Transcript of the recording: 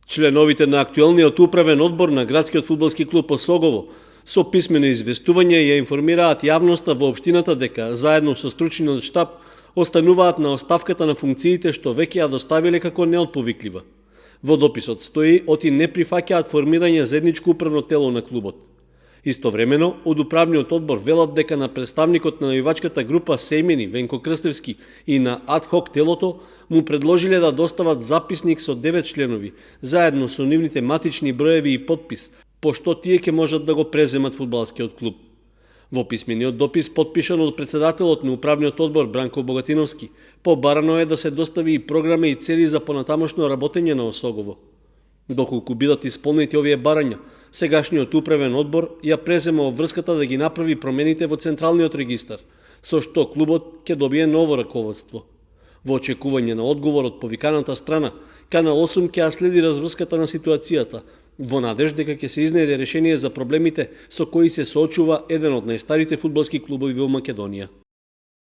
Членовите на актуелниот управен одбор на градскиот фудбалски клуб Осогово со писмено известување ја информираат јавноста во општината дека заедно со стручниот штаб остануваат на оставката на функциите што веќе ја доставиле како неотповиклива. Во дописот стои оти не прифаќаат формирање заедничко управно тело на клубот. Истовремено, од управниот одбор велат дека на представникот на навивачката група Сејмени Венко Крстевски и на адхок телото му предложиле да достават записник со 9 членови, заедно со нивните матични броеви и подпис, пошто тие ќе можат да го преземат фудбалскиот клуб. Во писмениот допис, подпишан од председателот на управниот одбор Бранко Богатиновски, побарано е да се достави и програми и цели за понатамошно работење на Осогово. Доколку бидат исполнети овие барања, сегашниот управен одбор ја презема обврската да ги направи промените во Централниот регистар, со што клубот ќе добие ново раководство. Во очекување на одговор од повиканата страна, Канал 8 ќе ја следи разврската на ситуацијата, во надеж дека ќе се изнајде решение за проблемите со кои се соочува еден од најстарите фудбалски клубови во Македонија.